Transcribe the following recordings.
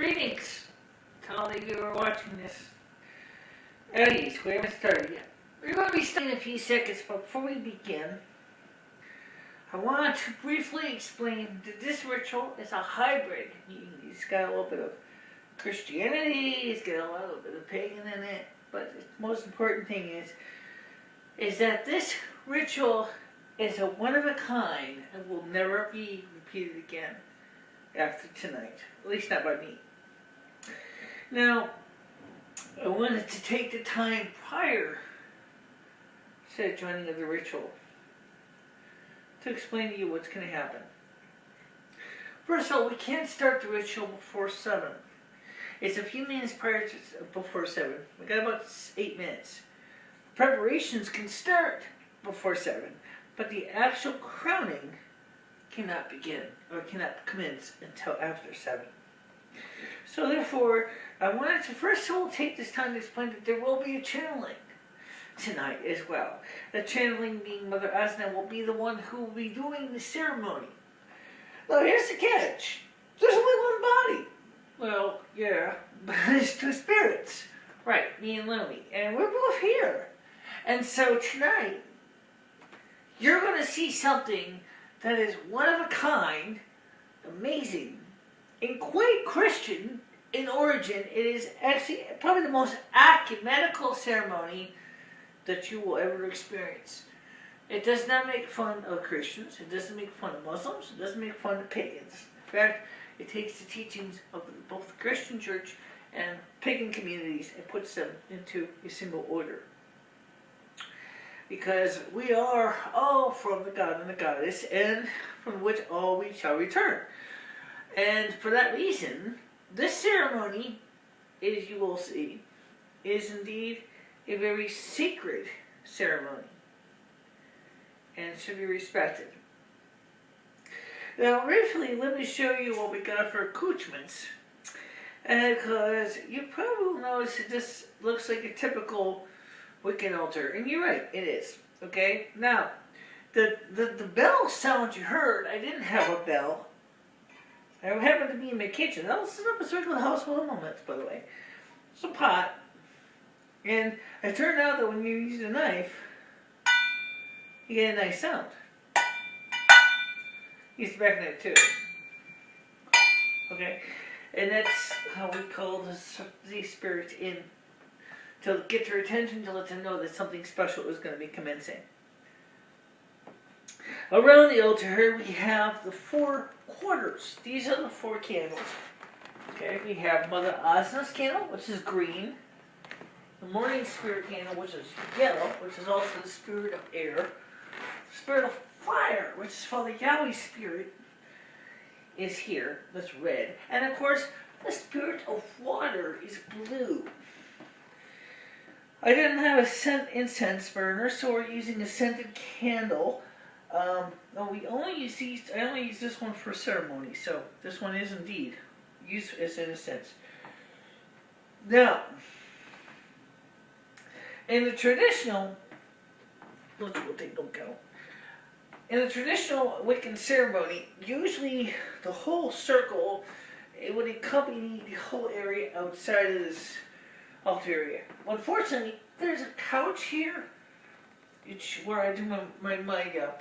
Greetings to all of you who are watching this. Anyways, we haven't started yet. We're going to be starting in a few seconds, but before we begin, I want to briefly explain that this ritual is a hybrid. It's got a little bit of Christianity, it's got a little bit of pagan in it, but the most important thing is that this ritual is a one of a kind and will never be repeated again after tonight. At least not by me. Now, I wanted to take the time prior to the joining of the ritual to explain to you what's going to happen. First of all, we can't start the ritual before 7. It's a few minutes prior to before 7. We got about 8 minutes. Preparations can start before 7, but the actual crowning cannot begin or cannot commence until after 7. So therefore, I wanted to first of all take this time to explain that there will be a channeling tonight as well. The channeling being Mother Asna will be the one who will be doing the ceremony. Now here's the catch. There's only one body. Well, yeah, but it's 2 spirits. Right, me and Lomi. And we're both here. And so tonight, you're going to see something that is one of a kind, amazing, and quite Christian in origin. It is actually probably the most ecumenical ceremony that you will ever experience. It does not make fun of Christians. It doesn't make fun of Muslims. It doesn't make fun of pagans. In fact, it takes the teachings of both the Christian church and pagan communities and puts them into a single order. Because we are all from the God and the Goddess, and from which all we shall return. And for that reason, this ceremony, as you will see, is indeed a very sacred ceremony and should be respected. Now, briefly, let me show you what we got for accoutrements. And because you probably will notice that this looks like a typical Wiccan altar, and you're right, it is. Okay, now the bell sound you heard, I didn't have a bell. I happened to be in my kitchen. I'll set up a circle house full of moments, by the way. It's a pot, and it turned out that when you use a knife, you get a nice sound. Use the back knife too. Okay, and that's how we call these spirits in. To get their attention, to let them know that something special is going to be commencing. Around the altar here we have the 4 quarters. These are the 4 candles. Okay, we have Mother Asna's candle, which is green. The morning spirit candle, which is yellow, which is also the spirit of air. The spirit of fire, which is Father Yahweh's spirit, is here. That's red. And of course, the spirit of water is blue. I didn't have a scent incense burner, so we're using a scented candle. No, we only use these. I only use this one for ceremony, so this one is indeed used as an incense. Now, in the traditional, in the traditional Wiccan ceremony, usually the whole circle, it would accompany the whole area outside of this altar area. Unfortunately, there's a couch here, where I do my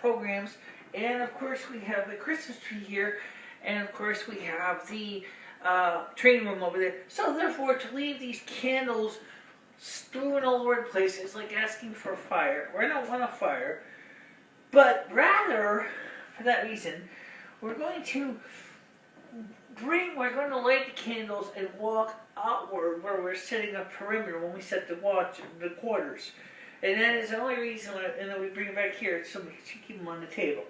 programs, and of course we have the Christmas tree here, and of course we have the training room over there. So therefore, to leave these candles strewn all over the place is like asking for fire. I don't want a fire, but rather, for that reason, we're going to light the candles and walk outward where we're setting a perimeter when we set the quarters. And that is the only reason, and then we bring it back here so we can keep them on the table.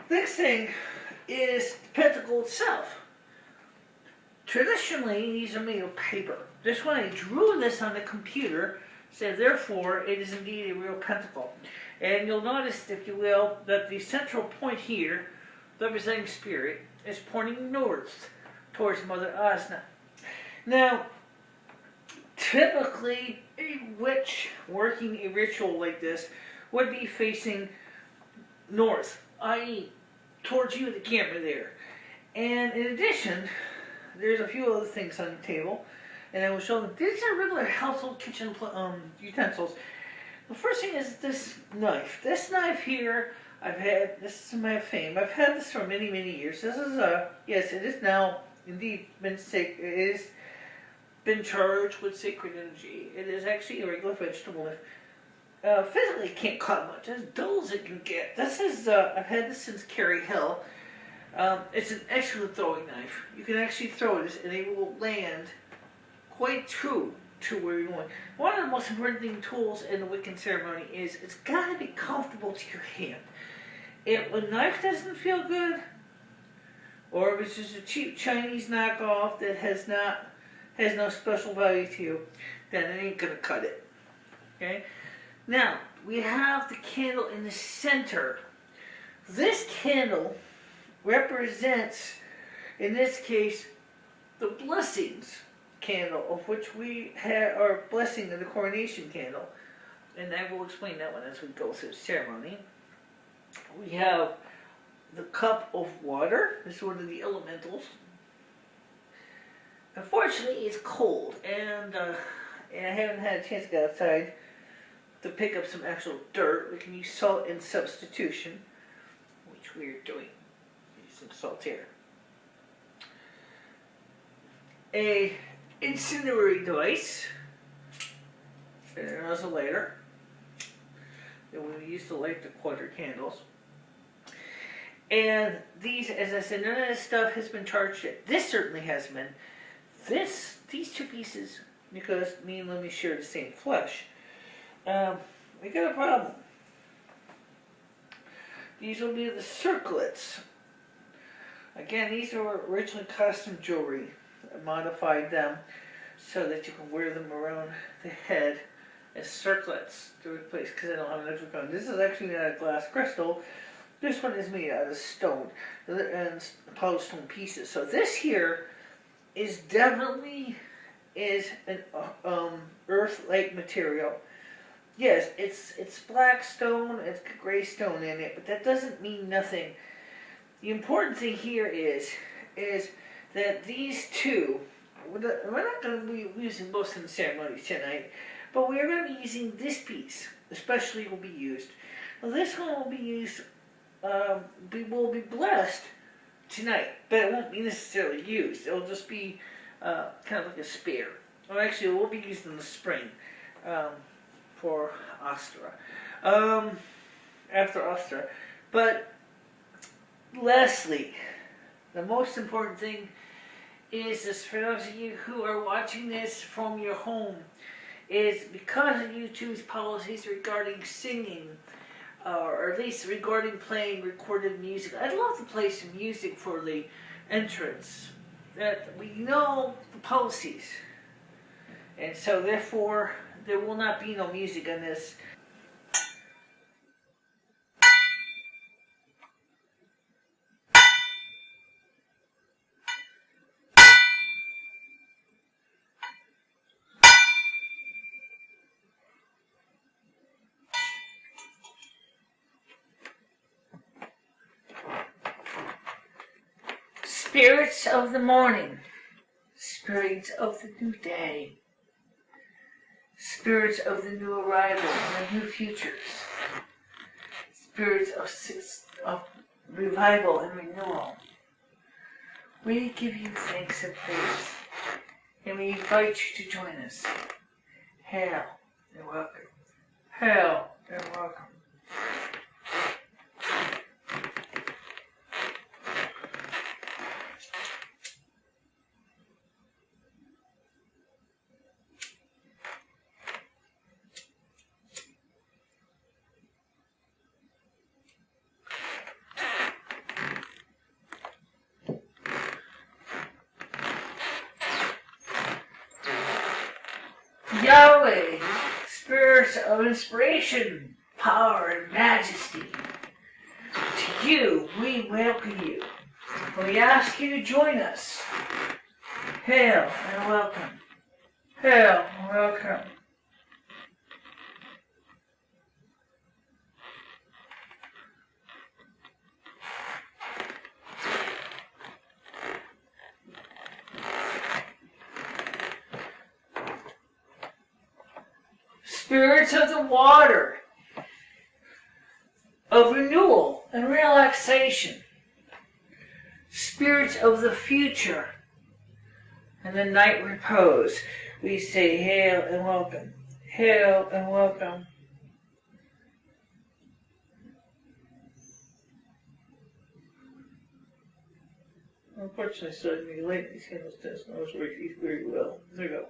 Next thing is the pentacle itself. Traditionally, these are made of paper. This one, I drew this on the computer, so therefore it is indeed a real pentacle. And you'll notice, if you will, that the central point here, representing spirit, is pointing north towards Mother Asna. Now, typically, a witch working a ritual like this would be facing north, i.e., towards you, the camera there. And in addition, there's a few other things on the table, and I will show them. These are regular household kitchen utensils. The first thing is this knife. This knife here, this is my fame. I've had this for many, many years. This is yes, it is now indeed it has been charged with sacred energy. It is actually a regular vegetable knife. Physically, it can't cut much. As dull as it can get. This is, I've had this since Carrie Hill. It's an excellent throwing knife. You can actually throw this and it will land quite true to where you want. One of the most important tools in the Wiccan ceremony is it's got to be comfortable to your hand. If a knife doesn't feel good, or if it's just a cheap Chinese knockoff that has no special value to you, then it ain't gonna cut it. Okay? Now, we have the candle in the center. This candle represents, in this case, the blessings candle, of which we have our blessing of the coronation candle, and I will explain that one as we go through the ceremony. We have the cup of water. This is one of the elementals. Unfortunately, it's cold, and I haven't had a chance to get outside to pick up some actual dirt. We can use salt in substitution, which we are doing. Use some salt here. A incendiary device, and a lighter that we use to light the quarter candles. And these, as I said, none of this stuff has been charged yet. This certainly has been. These two pieces, because me and Lemmy share the same flesh, we got a problem. These will be the circlets. Again, these are originally custom jewelry. I modified them so that you can wear them around the head as circlets to replace, because I don't have an extra cone. This is actually not a glass crystal. This one is made out of stone and polished stone pieces. So this here is definitely an earth-like material. Yes, it's black stone, it's gray stone in it, but that doesn't mean nothing. The important thing here is that these two, we're not going to be using most of the ceremonies tonight, but we are going to be using this piece, especially will be used. Now this one will be used, will be blessed tonight, but it won't be necessarily used. It'll just be kind of like a spare. Or actually, it will be used in the spring for Ostra, after Ostra. But lastly, the most important thing is this, for those of you who are watching this from your home, is because of YouTube's policies regarding singing, or at least regarding playing recorded music. I'd love to play some music for the entrance. That we know the policies. And so therefore, there will not be no music on this. Spirits of the morning, spirits of the new day, spirits of the new arrival and the new futures, spirits of revival and renewal. We give you thanks and praise, and we invite you to join us. Hail and welcome. Hail and welcome. Yahweh, spirits of inspiration, power, and majesty, to you we welcome you. We ask you to join us. Hail and welcome. Hail and welcome. spirits of the water, of renewal and relaxation, spirits of the future and the night repose, we say hail and welcome, hail and welcome. Unfortunately, so I need to light these candles doesn't always work very well. There we go.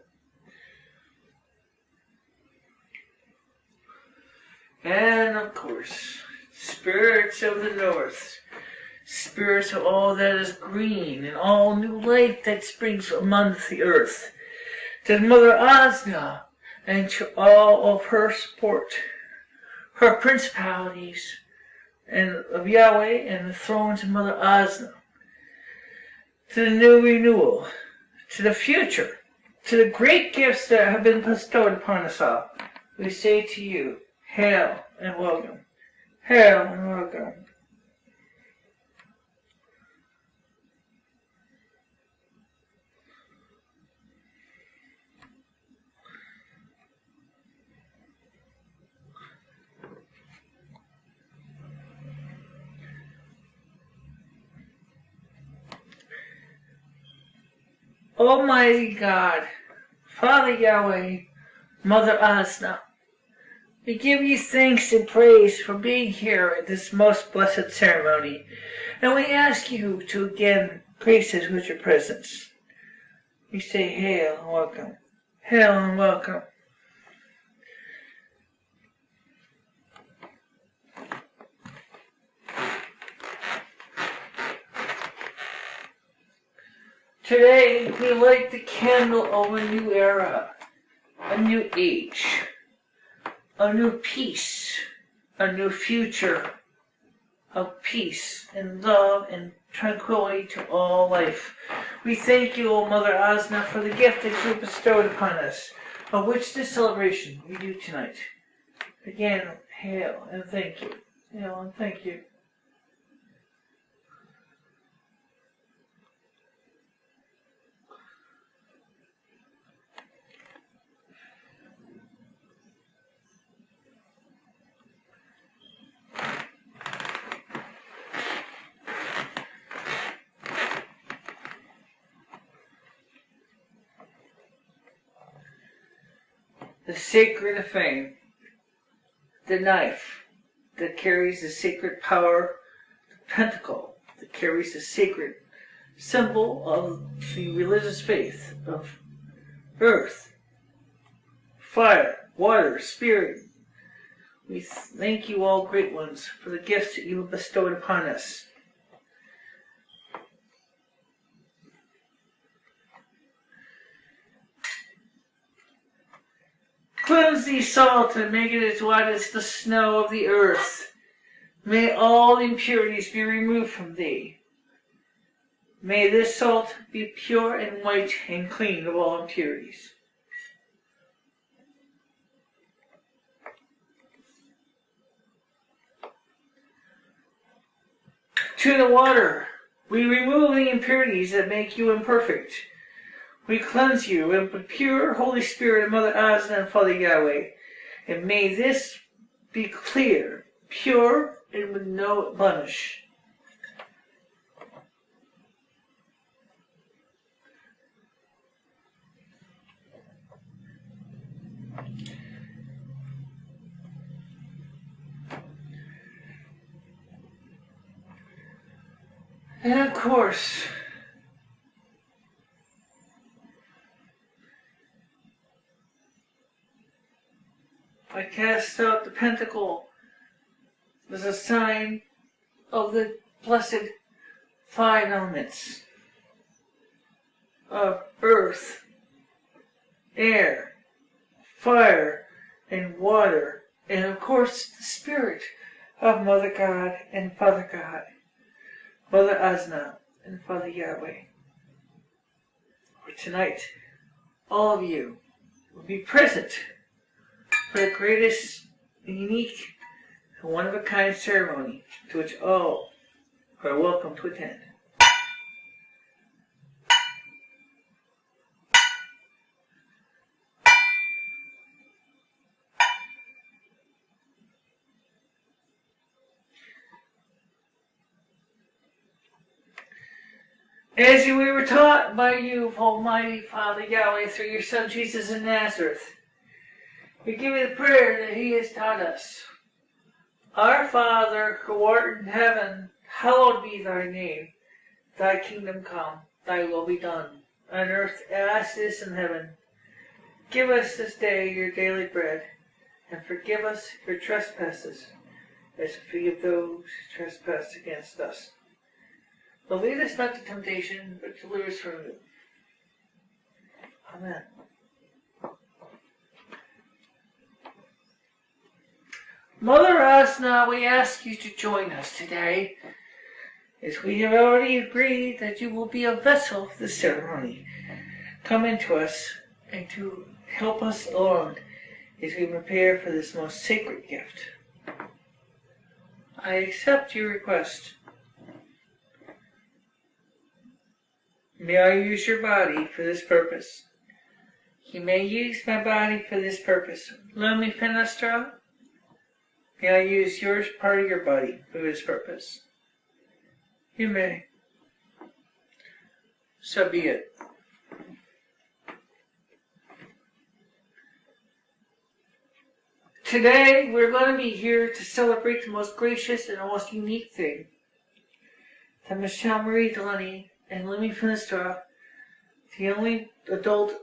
And of course, spirits of the north, spirits of all that is green and all new life that springs amongst the earth, to Mother Asna and to all of her support, her principalities and of Yahweh and the thrones of Mother Asna, to the new renewal, to the future, to the great gifts that have been bestowed upon us all, we say to you, hail and welcome, hail and welcome. Almighty God, Father Yahweh, Mother Asna, we give you thanks and praise for being here at this most blessed ceremony, and we ask you to again grace us with your presence. We say hail and welcome, hail and welcome. Today, we light the candle of a new era, a new age, a new peace, a new future of peace and love and tranquility to all life. We thank you, O Mother Asna, for the gift that you bestowed upon us, of which this celebration we do tonight. Again, hail and thank you. Hail and thank you. The sacred fame, the knife that carries the sacred power, the pentacle that carries the sacred symbol of the religious faith of earth, fire, water, spirit. We thank you, all great ones, for the gifts that you have bestowed upon us. Cleanse thee, salt, and make it as white as the snow of the earth. May all impurities be removed from thee. May this salt be pure and white and clean of all impurities. To the water, we remove the impurities that make you imperfect. We cleanse you with the pure Holy Spirit of Mother Asna and Father Yahweh, and may this be clear, pure, and with no blemish. And of course, I cast out the pentacle as a sign of the blessed five elements of earth, air, fire, and water, and of course the spirit of Mother God and Father God, Mother Asna and Father Yahweh. For tonight, all of you will be present for the greatest, unique, and one-of-a-kind ceremony to which all are welcome to attend. As we were taught by you, Almighty Father Yahweh, through your Son Jesus of Nazareth, we give you the prayer that he has taught us. Our Father, who art in heaven, hallowed be thy name. Thy kingdom come, thy will be done, on earth as it is in heaven. Give us this day your daily bread, and forgive us your trespasses, as we forgive those who trespass against us. But lead us not to temptation, but deliver us from evil. Amen. Mother Asna, we ask you to join us today, as we have already agreed that you will be a vessel for the ceremony. Come into us and to help us along as we prepare for this most sacred gift. I accept your request. May I use your body for this purpose? You may use my body for this purpose. Lumi fenestra. May I use yours, part of your body, for this purpose? You may. So be it. Today, we're going to be here to celebrate the most gracious and most unique thing. That MicheleMarieDalene and Lumi Fenestra, the only adult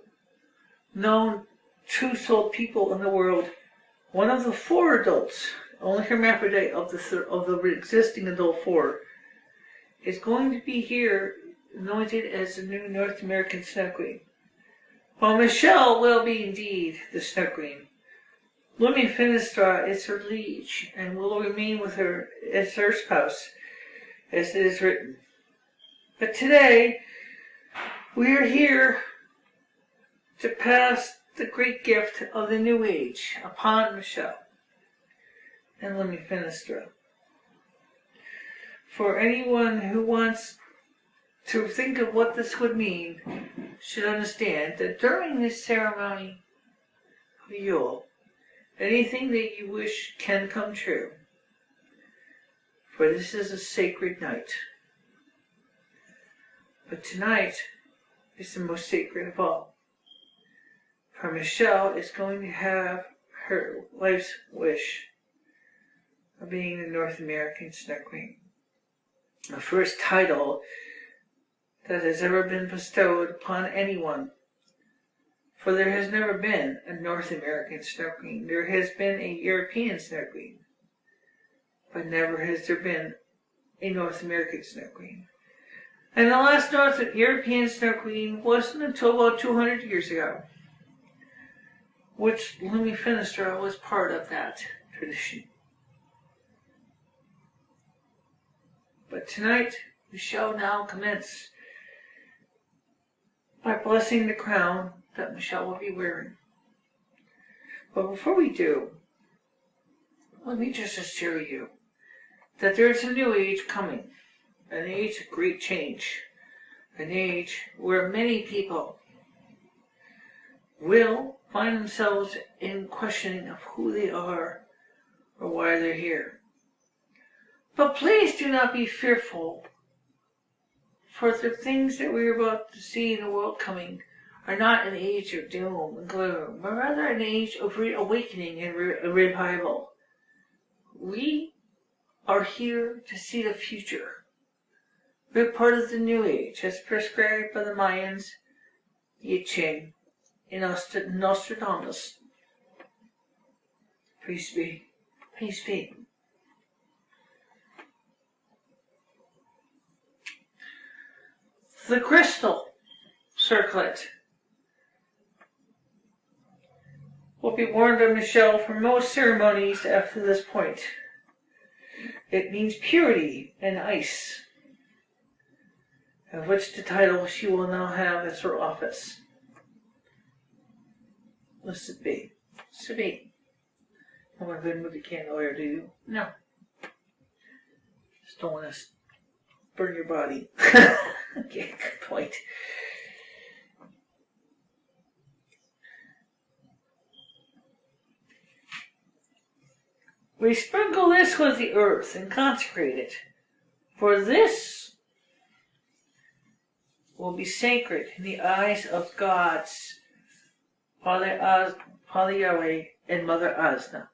known two-souled people in the world, one of the 4 adults, only hermaphrodite of the existing adult 4, is going to be here anointed as the new North American Snow Queen. While Michele will be indeed the Snow Queen, Lumi Fenestra is her liege and will remain with her as her spouse, as it is written. But today, we are here to pass the great gift of the new age upon Michele and Lumi Fenestra. For anyone who wants to think of what this would mean should understand that during this ceremony of Yule, anything that you wish can come true. For this is a sacred night. But tonight is the most sacred of all. For Michele is going to have her life's wish of being the North American Snow Queen. The first title that has ever been bestowed upon anyone. For there has never been a North American Snow Queen. There has been a European Snow Queen. But never has there been a North American Snow Queen. And the last European Snow Queen wasn't until about 200 years ago, which Lumi Fenestra was part of that tradition. But tonight, we shall now commence by blessing the crown that Michele will be wearing. But before we do, let me just assure you that there's a new age coming, an age of great change, an age where many people will find themselves in questioning of who they are or why they're here. But please do not be fearful, for the things that we're about to see in the world coming are not an age of doom and gloom, but rather an age of reawakening and revival. We are here to see the future. We're part of the new age, as prescribed by the Mayans, the I Ching, and Nostradamus. Peace be. Peace be. The crystal circlet will be worn by Michele for most ceremonies after this point. It means purity and ice, of which the title she will now have as her office. Listen be. So be. I'm going to move the candle here, do you? No. Just don't want to burn your body. Okay, good point. We sprinkle this with the earth and consecrate it. For this will be sacred in the eyes of gods, Father Yahweh and Mother Asna.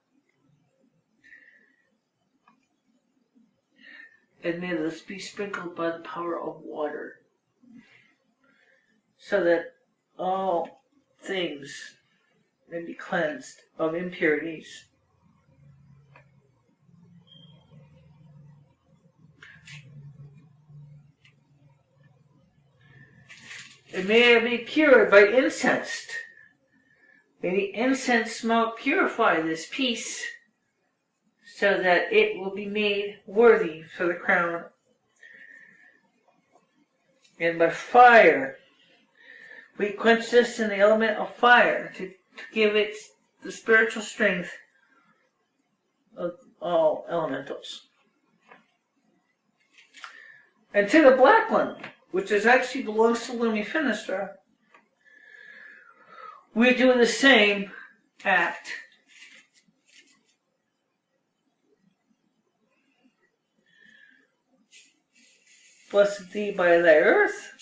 And may this be sprinkled by the power of water, so that all things may be cleansed of impurities. And may it be cured by incense. May the incense smoke purify this piece, so that it will be made worthy for the crown. And by fire, we quench this in the element of fire to give it the spiritual strength of all elementals. And to the black one, which actually belongs to Lumi Finistra, we do the same act. Blessed thee by thy earth,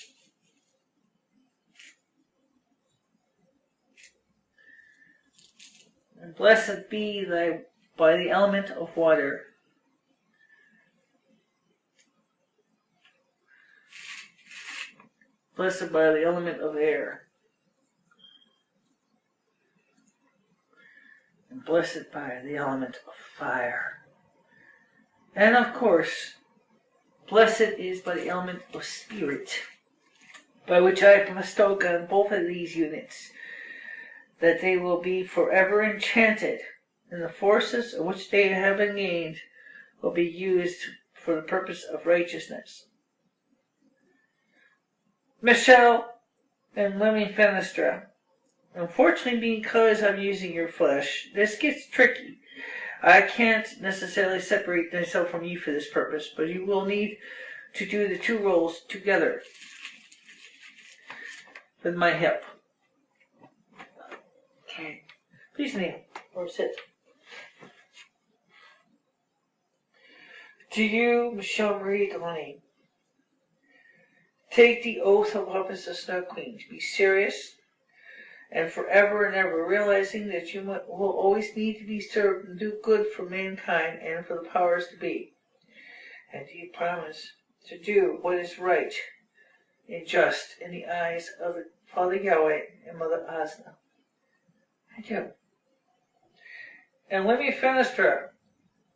and blessed be thy by the element of water. Blessed by the element of air, and blessed by the element of fire. And of course, blessed is by the element of spirit, by which I bestow on both of these units, that they will be forever enchanted, and the forces of which they have been gained will be used for the purpose of righteousness. Michele and Lumi Finistra, unfortunately because I'm using your flesh, this gets tricky. I can't necessarily separate myself from you for this purpose, but you will need to do the two roles together with my help. Okay. Please kneel or sit. To you, MicheleMarieDalene, take the oath of office of Snow Queen to be serious and forever and ever, realizing that you will always need to be served and do good for mankind and for the powers to be. And do you promise to do what is right and just in the eyes of Father Yahweh and Mother Asna? I do. And let me finish her.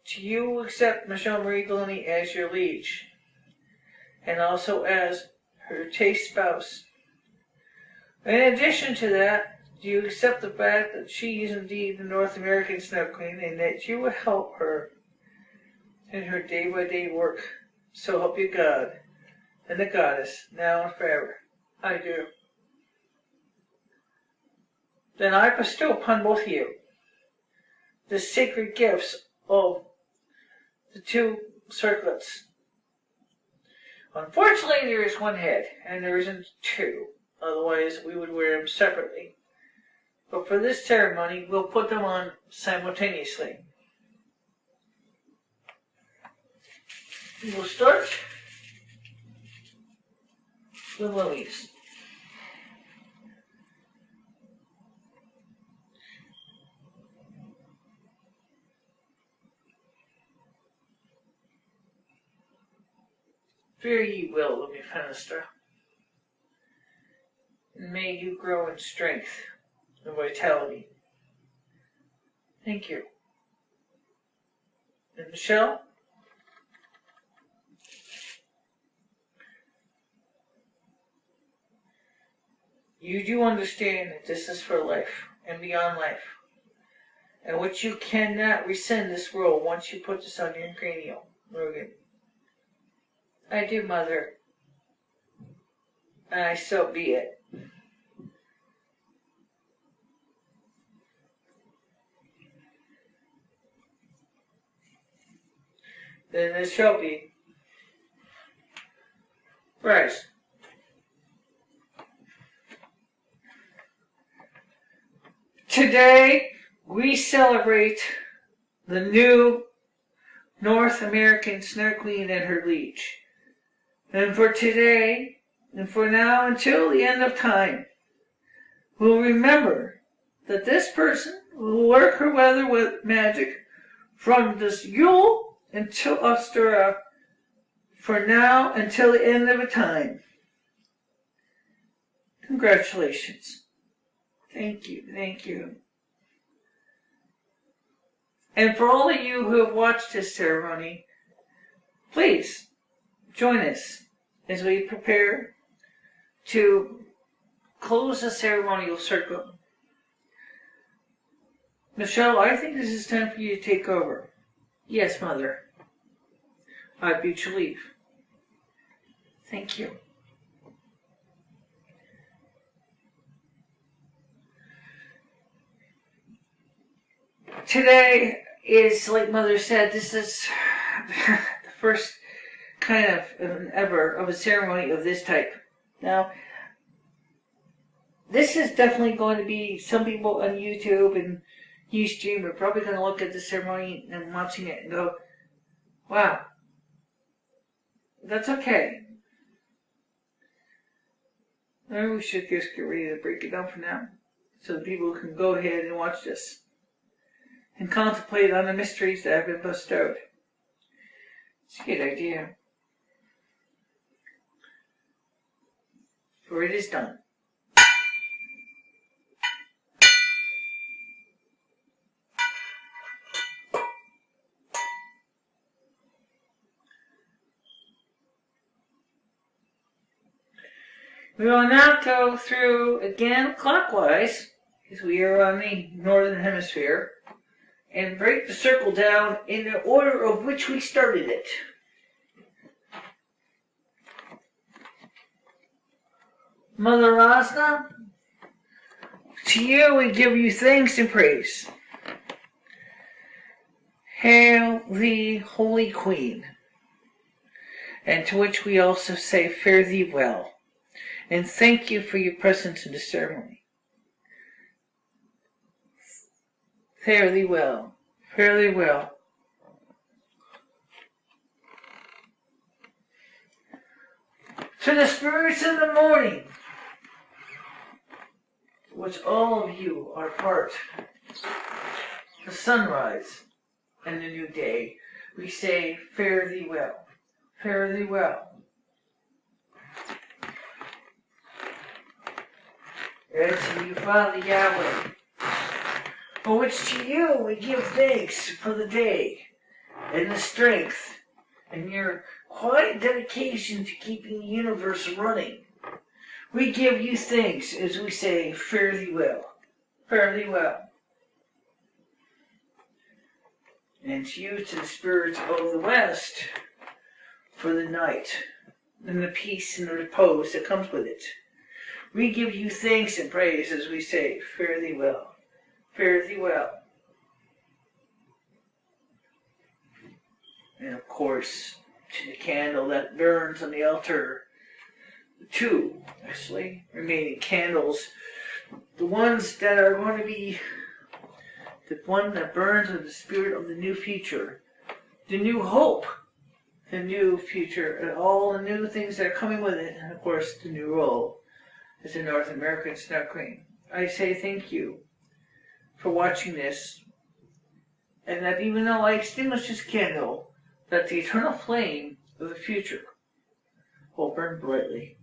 Do you accept MicheleMarieDalene as your liege, and also as her chaste spouse? In addition to that, do you accept the fact that she is indeed the North American Snow Queen, and that you will help her in her day-by-day work? So help you God and the Goddess, now and forever. I do. Then I bestow upon both of you the sacred gifts of the two circlets. Unfortunately, there is one head, and there isn't two. Otherwise, we would wear them separately. But for this ceremony, we'll put them on simultaneously. We'll start with Lumi's. Fare ye well, Lumi Finistra, and may you grow in strength and vitality. Thank you. And Michele? You do understand that this is for life and beyond life, and which you cannot rescind this role once you put this on your cranial organ. I do, Mother. And so be it. Then it shall be. Rise. Today, we celebrate the new North American Snow Queen and her liege. And for today, and for now until the end of time, will remember that this person will work her weather with magic from this Yule until Ostera, for now until the end of a time. Congratulations. Thank you, thank you. And for all of you who have watched this ceremony, please join us as we prepare to close the ceremonial circle. Michele, I think this is time for you to take over. Yes, Mother. I bid you leave. Thank you. Today is, like Mother said, this is the first kind of ever of a ceremony of this type. Now, this is definitely going to be, some people on YouTube and Ustream are probably going to look at the ceremony and watching it and go, wow, that's okay. Maybe we should just get ready to break it down for now, so that people can go ahead and watch this and contemplate on the mysteries that have been bestowed. It's a good idea. For it is done. We will now go through again clockwise, because we are on the northern hemisphere, and break the circle down in the order of which we started it. Mother Rosna, to you we give you thanks and praise. Hail thee, Holy Queen, and to which we also say, fare thee well, and thank you for your presence in the ceremony. Fare thee well, fare thee well. To the spirits in the morning, which all of you are part, the sunrise and the new day, we say, fare thee well, fare thee well. And to you, Father Yahweh, for which to you we give thanks for the day and the strength and your quiet dedication to keeping the universe running. We give you thanks as we say, fare thee well, fare thee well. And to you, to the spirits of the West, for the night and the peace and the repose that comes with it. We give you thanks and praise as we say, fare thee well, fare thee well. And of course, to the candle that burns on the altar, the two, actually, remaining candles, the ones that are going to be, the one that burns with the spirit of the new future, the new hope, the new future, and all the new things that are coming with it, and of course, the new role as a North American Snow Queen. I say thank you for watching this, and that even though I extinguish this candle, that the eternal flame of the future will burn brightly.